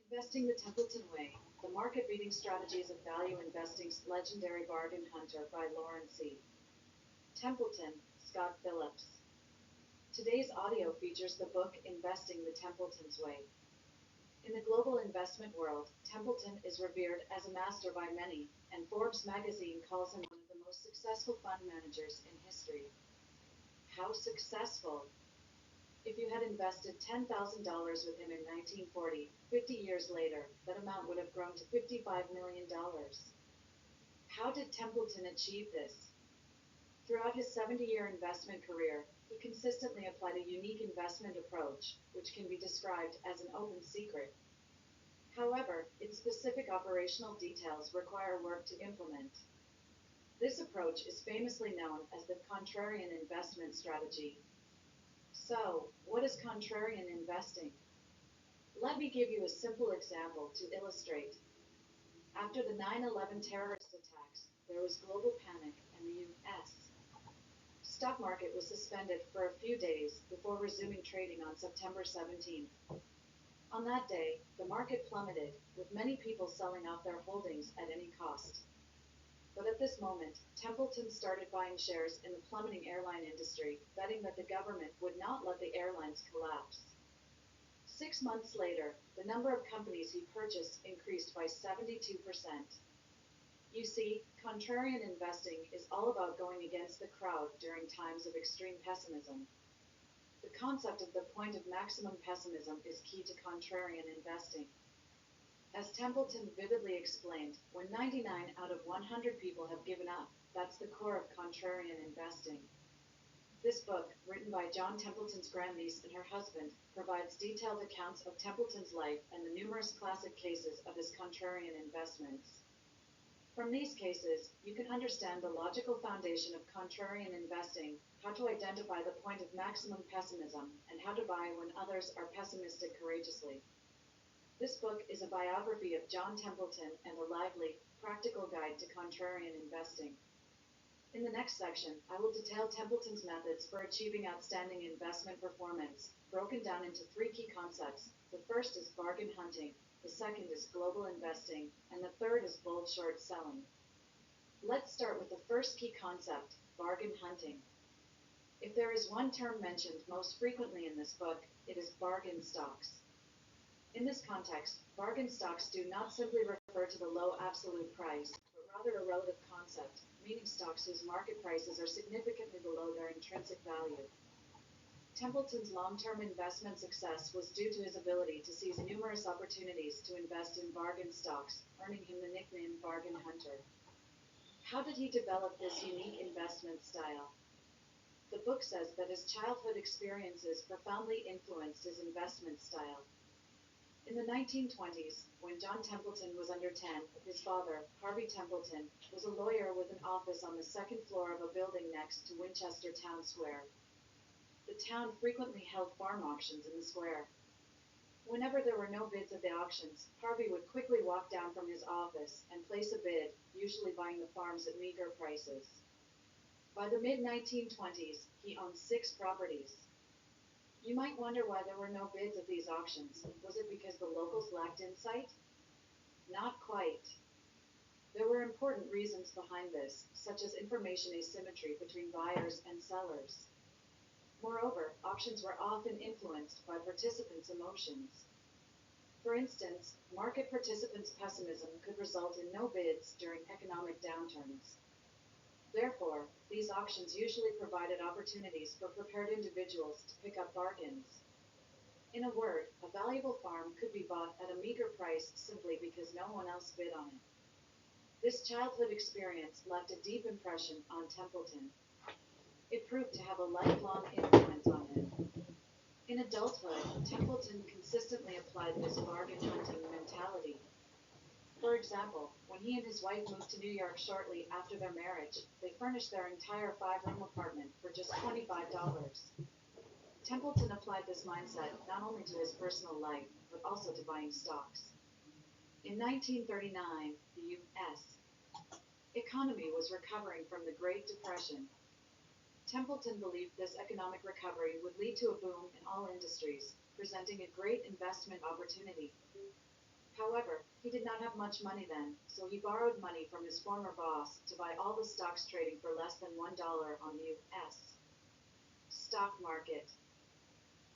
Investing the Templeton Way, The Market-Beating Strategies of Value Investing's Legendary Bargain Hunter by Lauren C. Templeton, Scott Phillips. Today's audio features the book Investing the Templeton's Way. In the global investment world, Templeton is revered as a master by many, and Forbes magazine calls him one of the most successful fund managers in history. How successful? If you had invested $10,000 with him in 1940, 50 years later, that amount would have grown to $55 million. How did Templeton achieve this? Throughout his 70-year investment career, he consistently applied a unique investment approach, which can be described as an open secret. However, its specific operational details require work to implement. This approach is famously known as the contrarian investment strategy. So, what is contrarian investing? Let me give you a simple example to illustrate. After the 9/11 terrorist attacks, there was global panic and the U.S. stock market was suspended for a few days before resuming trading on September 17th. On that day, the market plummeted, with many people selling off their holdings at any cost. But at this moment, Templeton started buying shares in the plummeting airline industry, betting that the government would not let the airlines collapse. 6 months later, the number of companies he purchased increased by 72%. You see, contrarian investing is all about going against the crowd during times of extreme pessimism. The concept of the point of maximum pessimism is key to contrarian investing. As Templeton vividly explained, when 99 out of 100 people have given up, that's the core of contrarian investing. This book, written by John Templeton's grandniece and her husband, provides detailed accounts of Templeton's life and the numerous classic cases of his contrarian investments. From these cases, you can understand the logical foundation of contrarian investing, how to identify the point of maximum pessimism, and how to buy when others are pessimistic courageously. This book is a biography of John Templeton and a lively, practical guide to contrarian investing. In the next section, I will detail Templeton's methods for achieving outstanding investment performance, broken down into three key concepts. The first is bargain hunting, the second is global investing, and the third is bull short selling. Let's start with the first key concept, bargain hunting. If there is one term mentioned most frequently in this book, it is bargain stocks. In this context, bargain stocks do not simply refer to the low absolute price, but rather a relative concept, meaning stocks whose market prices are significantly below their intrinsic value. Templeton's long-term investment success was due to his ability to seize numerous opportunities to invest in bargain stocks, earning him the nickname Bargain Hunter. How did he develop this unique investment style? The book says that his childhood experiences profoundly influenced his investment style. In the 1920s, when John Templeton was under 10, his father, Harvey Templeton, was a lawyer with an office on the second floor of a building next to Winchester Town Square. The town frequently held farm auctions in the square. Whenever there were no bids at the auctions, Harvey would quickly walk down from his office and place a bid, usually buying the farms at meager prices. By the mid-1920s, he owned 6 properties. You might wonder why there were no bids at these auctions. Was it because the locals lacked insight? Not quite. There were important reasons behind this, such as information asymmetry between buyers and sellers. Moreover, auctions were often influenced by participants' emotions. For instance, market participants' pessimism could result in no bids during economic downturns. Therefore, these auctions usually provided opportunities for prepared individuals to pick up bargains. In a word, a valuable farm could be bought at a meager price simply because no one else bid on it. This childhood experience left a deep impression on Templeton. It proved to have a lifelong influence on him. In adulthood, Templeton consistently applied this bargain hunting mentality. For example, when he and his wife moved to New York shortly after their marriage, they furnished their entire 5-room apartment for just $25. Templeton applied this mindset not only to his personal life, but also to buying stocks. In 1939, the U.S. economy was recovering from the Great Depression. Templeton believed this economic recovery would lead to a boom in all industries, presenting a great investment opportunity. However, he did not have much money then, so he borrowed money from his former boss to buy all the stocks trading for less than $1 on the U.S. stock market.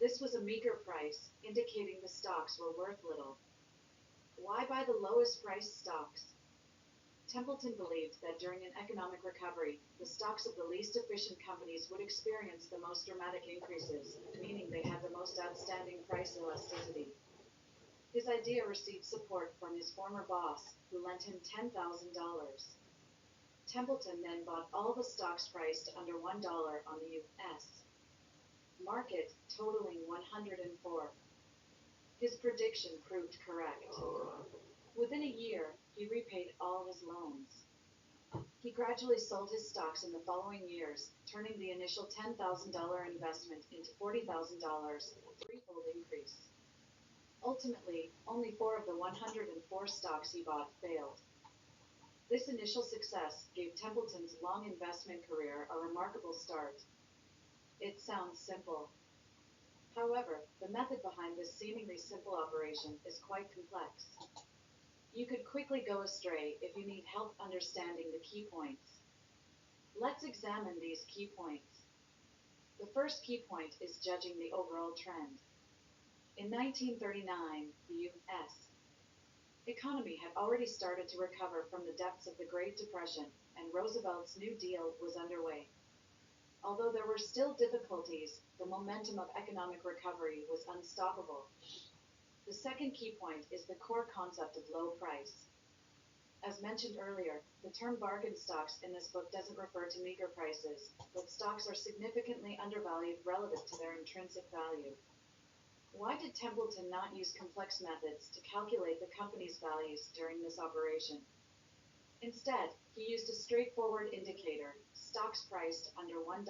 This was a meager price, indicating the stocks were worth little. Why buy the lowest priced stocks? Templeton believed that during an economic recovery, the stocks of the least efficient companies would experience the most dramatic increases, meaning they had the most outstanding price elasticity. His idea received support from his former boss, who lent him $10,000. Templeton then bought all the stocks priced under $1 on the U.S. market, totaling 104. His prediction proved correct. Within a year, he repaid all his loans. He gradually sold his stocks in the following years, turning the initial $10,000 investment into $40,000, a threefold increase. Ultimately, only 4 of the 104 stocks he bought failed. This initial success gave Templeton's long investment career a remarkable start. It sounds simple. However, the method behind this seemingly simple operation is quite complex. You could quickly go astray if you need help understanding the key points. Let's examine these key points. The first key point is judging the overall trend. In 1939, the U.S. economy had already started to recover from the depths of the Great Depression, and Roosevelt's New Deal was underway. Although there were still difficulties, the momentum of economic recovery was unstoppable. The second key point is the core concept of low price. As mentioned earlier, the term bargain stocks in this book doesn't refer to meager prices, but stocks are significantly undervalued relative to their intrinsic value. Why did Templeton not use complex methods to calculate the company's values during this operation? Instead, he used a straightforward indicator, stocks priced under $1.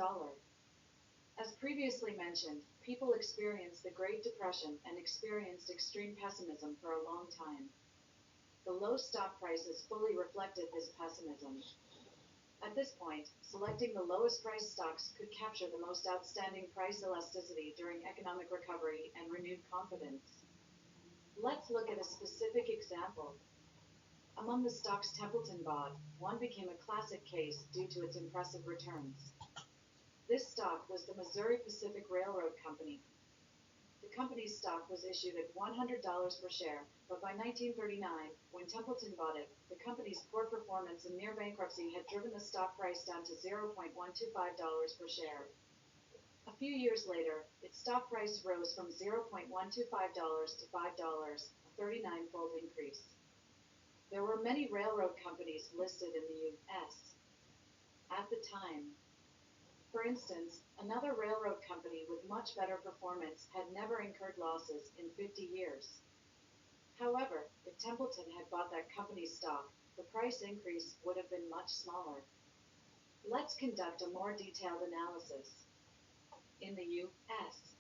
As previously mentioned, people experienced the Great Depression and experienced extreme pessimism for a long time. The low stock prices fully reflected this pessimism. At this point, selecting the lowest priced stocks could capture the most outstanding price elasticity during economic recovery and renewed confidence. Let's look at a specific example. Among the stocks Templeton bought, one became a classic case due to its impressive returns. This stock was the Missouri Pacific Railroad Company. The company's stock was issued at $100 per share, but by 1939, when Templeton bought it, the company's poor performance and near bankruptcy had driven the stock price down to $0.125 per share. A few years later, its stock price rose from $0.125 to $5, a 39-fold increase. There were many railroad companies listed in the U.S. at the time. For instance, another railroad company with much better performance had never incurred losses in 50 years. However, if Templeton had bought that company's stock, the price increase would have been much smaller. Let's conduct a more detailed analysis. In the U.S.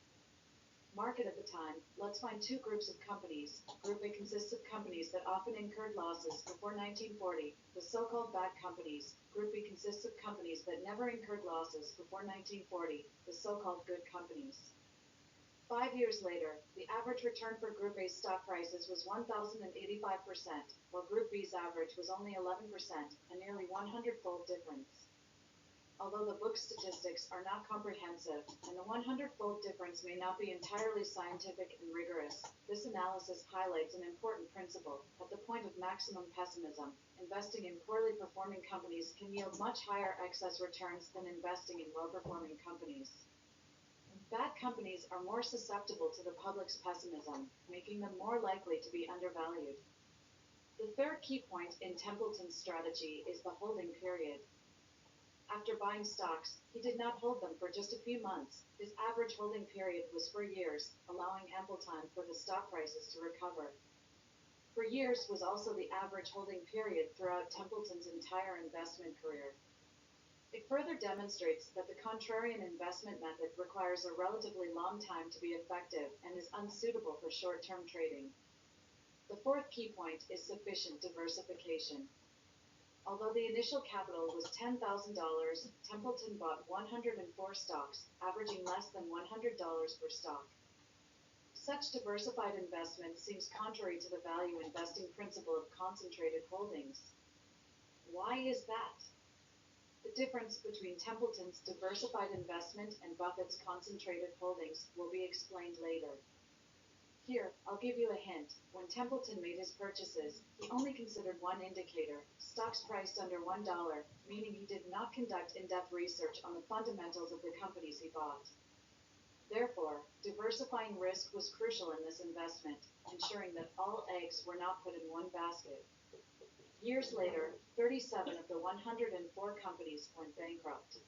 market at the time, let's find two groups of companies. Group A consists of companies that often incurred losses before 1940, the so-called bad companies. Group B consists of companies that never incurred losses before 1940, the so-called good companies. 5 years later, the average return for Group A's stock prices was 1,085%, while Group B's average was only 11%, a nearly 100-fold difference. Although the book's statistics are not comprehensive, and the 100-fold difference may not be entirely scientific and rigorous, this analysis highlights an important principle. At the point of maximum pessimism, investing in poorly performing companies can yield much higher excess returns than investing in well-performing companies. Bad companies are more susceptible to the public's pessimism, making them more likely to be undervalued. The third key point in Templeton's strategy is the holding period. After buying stocks, he did not hold them for just a few months. His average holding period was for years, allowing ample time for the stock prices to recover. For years was also the average holding period throughout Templeton's entire investment career. It further demonstrates that the contrarian investment method requires a relatively long time to be effective and is unsuitable for short-term trading. The fourth key point is sufficient diversification. Although the initial capital was $10,000, Templeton bought 104 stocks, averaging less than $100 per stock. Such diversified investment seems contrary to the value investing principle of concentrated holdings. Why is that? The difference between Templeton's diversified investment and Buffett's concentrated holdings will be explained later. Here, I'll give you a hint. When Templeton made his purchases, he only considered one indicator, stocks priced under $1, meaning he did not conduct in-depth research on the fundamentals of the companies he bought. Therefore, diversifying risk was crucial in this investment, ensuring that all eggs were not put in one basket. Years later, 37 of the 104 companies went bankrupt.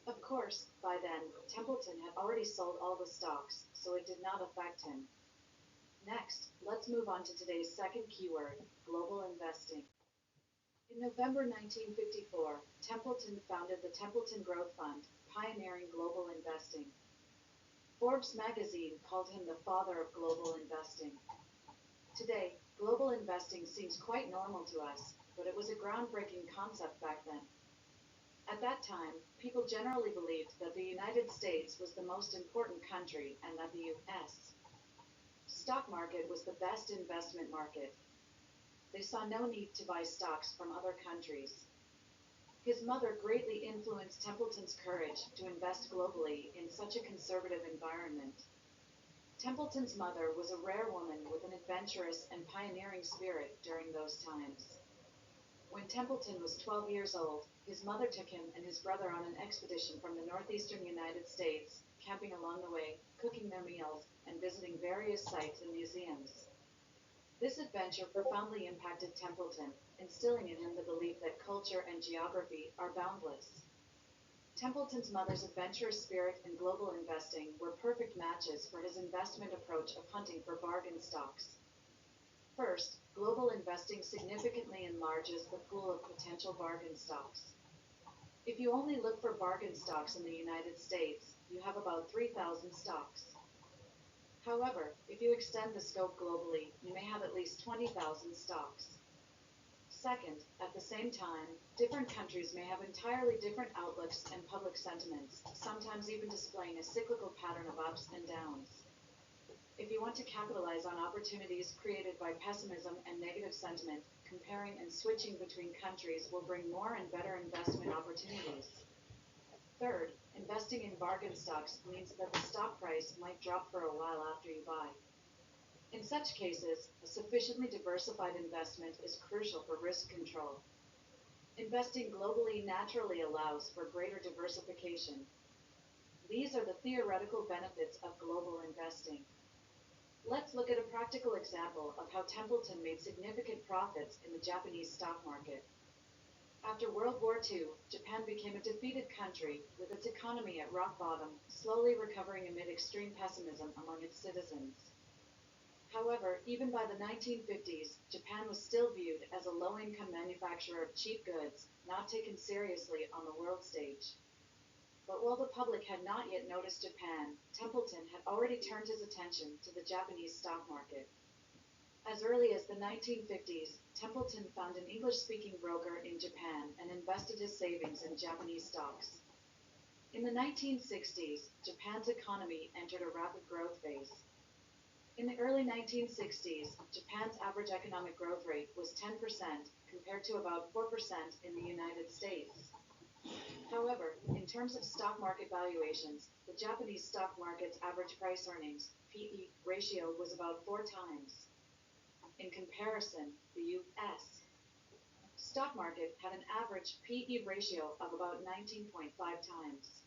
Of course, by then, Templeton had already sold all the stocks, so it did not affect him. Next, let's move on to today's second keyword, global investing. In November 1954, Templeton founded the Templeton Growth Fund, pioneering global investing. Forbes magazine called him the father of global investing. Today, global investing seems quite normal to us, but it was a groundbreaking concept back then. At that time, people generally believed that the United States was the most important country and that the U.S. stock market was the best investment market. They saw no need to buy stocks from other countries. His mother greatly influenced Templeton's courage to invest globally in such a conservative environment. Templeton's mother was a rare woman with an adventurous and pioneering spirit during those times. When Templeton was 12 years old, his mother took him and his brother on an expedition from the northeastern United States, camping along the way, cooking their meals, and visiting various sites and museums. This adventure profoundly impacted Templeton, instilling in him the belief that culture and geography are boundless. Templeton's mother's adventurous spirit and global investing were perfect matches for his investment approach of hunting for bargain stocks. First, global investing significantly enlarges the pool of potential bargain stocks. If you only look for bargain stocks in the United States, you have about 3,000 stocks. However, if you extend the scope globally, you may have at least 20,000 stocks. Second, at the same time, different countries may have entirely different outlooks and public sentiments, sometimes even displaying a cyclical pattern of ups and downs. If you want to capitalize on opportunities created by pessimism and negative sentiment, comparing and switching between countries will bring more and better investment opportunities. Third, investing in bargain stocks means that the stock price might drop for a while after you buy. In such cases, a sufficiently diversified investment is crucial for risk control. Investing globally naturally allows for greater diversification. These are the theoretical benefits of global investing. Let's look at a practical example of how Templeton made significant profits in the Japanese stock market. After World War II, Japan became a defeated country, with its economy at rock bottom, slowly recovering amid extreme pessimism among its citizens. However, even by the 1950s, Japan was still viewed as a low-income manufacturer of cheap goods, not taken seriously on the world stage. But while the public had not yet noticed Japan, Templeton had already turned his attention to the Japanese stock market. As early as the 1950s, Templeton found an English-speaking broker in Japan and invested his savings in Japanese stocks. In the 1960s, Japan's economy entered a rapid growth phase. In the early 1960s, Japan's average economic growth rate was 10% compared to about 4% in the United States. However, in terms of stock market valuations, the Japanese stock market's average price earnings (PE) ratio was about 4 times. In comparison, the U.S. stock market had an average PE ratio of about 19.5 times.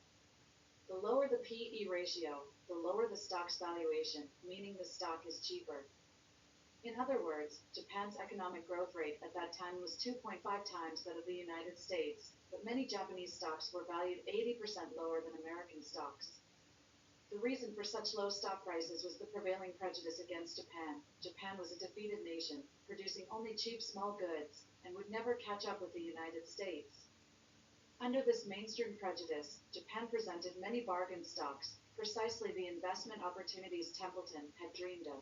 The lower the PE ratio, the lower the stock's valuation, meaning the stock is cheaper. In other words, Japan's economic growth rate at that time was 2.5 times that of the United States, but many Japanese stocks were valued 80% lower than American stocks. The reason for such low stock prices was the prevailing prejudice against Japan. Japan was a defeated nation, producing only cheap small goods, and would never catch up with the United States. Under this mainstream prejudice, Japan presented many bargain stocks, precisely the investment opportunities Templeton had dreamed of.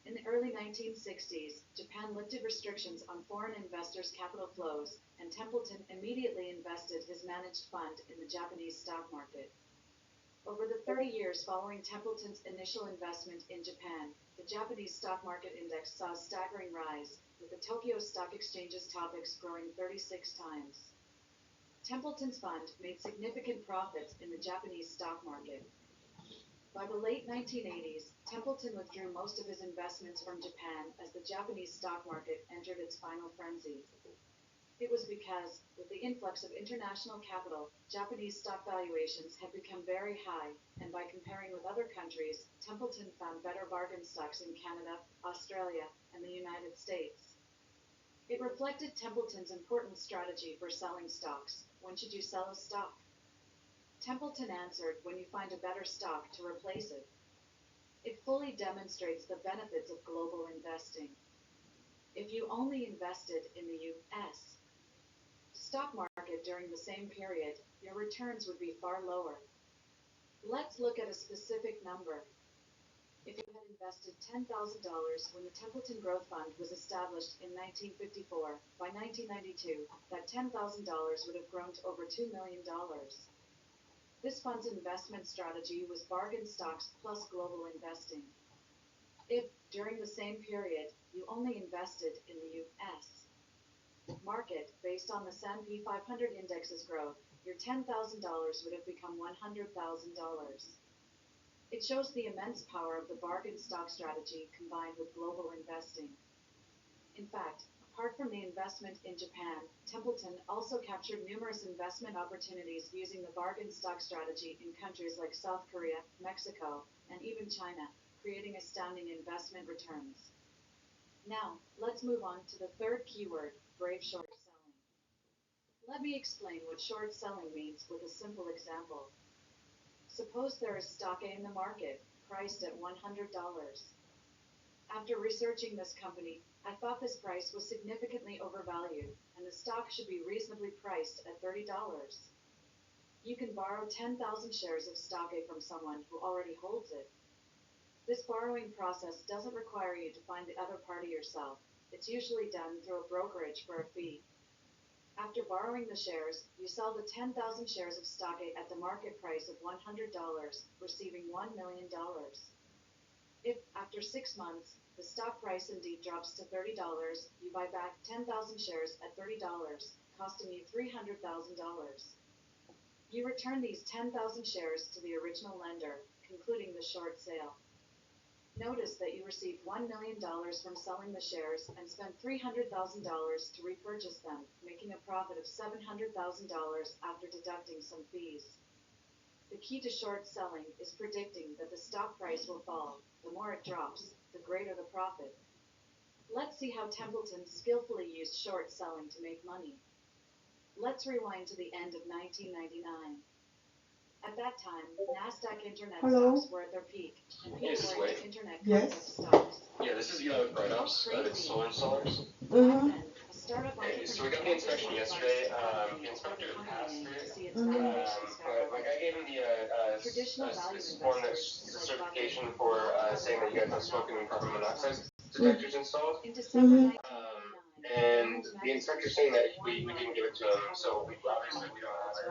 In the early 1960s, Japan lifted restrictions on foreign investors' capital flows, and Templeton immediately invested his managed fund in the Japanese stock market. Over the 30 years following Templeton's initial investment in Japan, the Japanese stock market index saw a staggering rise, with the Tokyo Stock Exchange's TOPIX growing 36 times. Templeton's fund made significant profits in the Japanese stock market. By the late 1980s, Templeton withdrew most of his investments from Japan as the Japanese stock market entered its final frenzy. It was because, with the influx of international capital, Japanese stock valuations had become very high, and by comparing with other countries, Templeton found better bargain stocks in Canada, Australia, and the United States. It reflected Templeton's important strategy for selling stocks. When should you sell a stock? Templeton answered, when you find a better stock to replace it. It fully demonstrates the benefits of global investing. If you only invested in the U.S. stock market during the same period, your returns would be far lower. Let's look at a specific number. If you had invested $10,000 when the Templeton Growth Fund was established in 1954, by 1992, that $10,000 would have grown to over $2 million. This fund's investment strategy was bargain stocks plus global investing. If, during the same period, you only invested in the U.S. market based on the S&P 500 index's growth, your $10,000 would have become $100,000. It shows the immense power of the bargain stock strategy combined with global investing. In fact, apart from the investment in Japan, Templeton also captured numerous investment opportunities using the bargain stock strategy in countries like South Korea, Mexico, and even China, creating astounding investment returns. Now, let's move on to the third keyword, brave short selling. Let me explain what short selling means with a simple example. Suppose there is stock A in the market, priced at $100. After researching this company, I thought this price was significantly overvalued, and the stock should be reasonably priced at $30. You can borrow 10,000 shares of stock A from someone who already holds it. This borrowing process doesn't require you to find the other party yourself. It's usually done through a brokerage for a fee. After borrowing the shares, you sell the 10,000 shares of stock A at the market price of $100, receiving $1 million. If, after 6 months, the stock price indeed drops to $30, you buy back 10,000 shares at $30, costing you $300,000. You return these 10,000 shares to the original lender, concluding the short sale. Notice that you received $1 million from selling the shares and spent $300,000 to repurchase them, making a profit of $700,000 after deducting some fees. The key to short selling is predicting that the stock price will fall. The more it drops, the greater the profit. Let's see how Templeton skillfully used short selling to make money. Let's rewind to the end of 1999. At that time, NASDAQ Internet stocks were at their peak, and people were into internet content stocks. Yeah, this is Eli with Brighthouse. It's solar installers. Back then, a startup Hey, so we entrepreneur got the inspection yesterday. The inspector passed it. to see its valuation But like I gave him the traditional value this form that's investors the like certification for saying that you guys have smoke and carbon monoxide detectors installed. in December 1999, And the inspector's saying that we didn't give it to him, so we obviously we don't have it.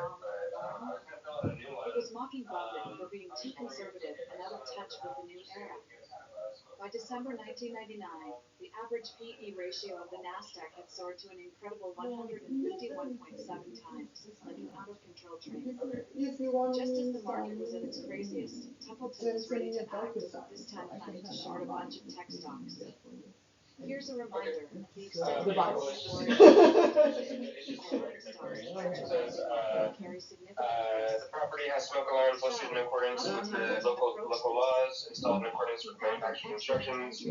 But I was gonna fill out a new one. It was mocking Buffett for being too conservative and out of touch with the new era. By December 1999, the average PE ratio of the NASDAQ had soared to an incredible 151.7 times, like an out-of-control train. Just as the market was at its craziest, Templeton was ready to act, this time planning to short a bunch of tech stocks. Here's a reminder of the extent of carry significant risk. The property has smoke alarms listed in accordance with the local laws, installed in accordance with manufacturing instructions.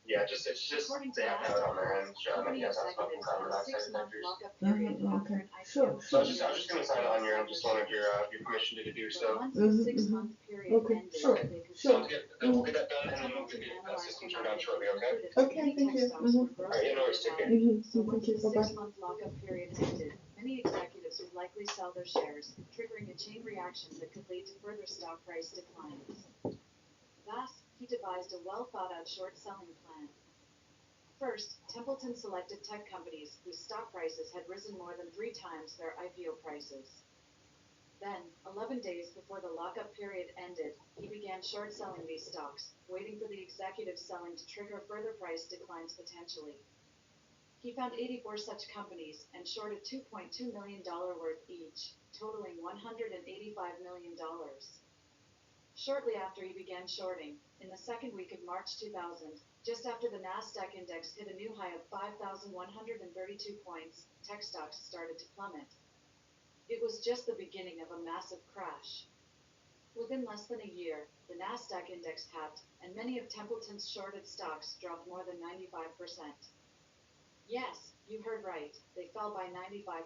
Yeah, it's just they have that on there and show that you guys have smoke and carbon monoxide detectors. Okay. Sure. So I was just gonna sign it on here and just wanted your permission to do so. Once the 6-month period Okay, ended, sure, they could sure. Sounds good. Then we'll get that done and then we'll get the system turned on shortly, okay? Okay, thank you. Alright, yeah, no worries, take care. So once Thank you. the Bye-bye. 6-month lockup period ended, many executives would likely sell their shares, triggering a chain reaction that could lead to further stock price declines. Thus, he devised a well-thought-out short-selling plan. First, Templeton selected tech companies whose stock prices had risen more than 3 times their IPO prices. Then, 11 days before the lockup period ended, he began short selling these stocks, waiting for the executive selling to trigger further price declines potentially. He found 84 such companies and shorted $2.2 million worth each, totaling $185 million. Shortly after he began shorting, in the second week of March 2000, just after the Nasdaq index hit a new high of 5,132 points, tech stocks started to plummet. It was just the beginning of a massive crash. Within less than a year, the Nasdaq index tapped, and many of Templeton's shorted stocks dropped more than 95%. Yes, you heard right, they fell by 95%.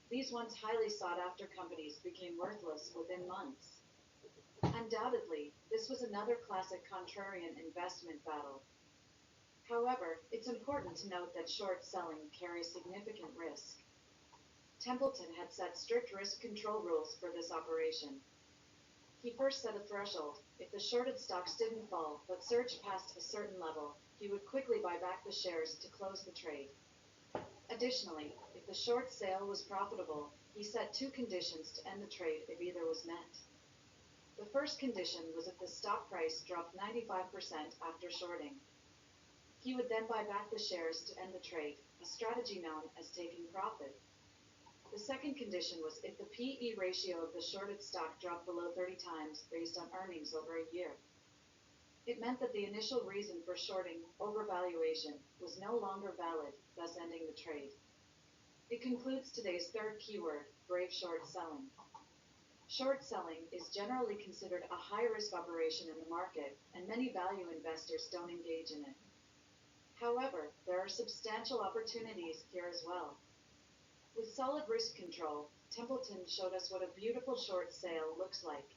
These once highly sought-after companies became worthless within months. Undoubtedly, this was another classic contrarian investment battle. However, it's important to note that short selling carries significant risk. Templeton had set strict risk control rules for this operation. He first set a threshold. If the shorted stocks didn't fall but surged past a certain level, he would quickly buy back the shares to close the trade. Additionally, if the short sale was profitable, he set two conditions to end the trade if either was met. The first condition was if the stock price dropped 95% after shorting. He would then buy back the shares to end the trade, a strategy known as taking profit. The second condition was if the PE ratio of the shorted stock dropped below 30 times based on earnings over a year. It meant that the initial reason for shorting, overvaluation, was no longer valid, thus ending the trade. It concludes today's third keyword, brave short selling. Short selling is generally considered a high-risk operation in the market, and many value investors don't engage in it. However, there are substantial opportunities here as well. With solid risk control, Templeton showed us what a beautiful short sale looks like.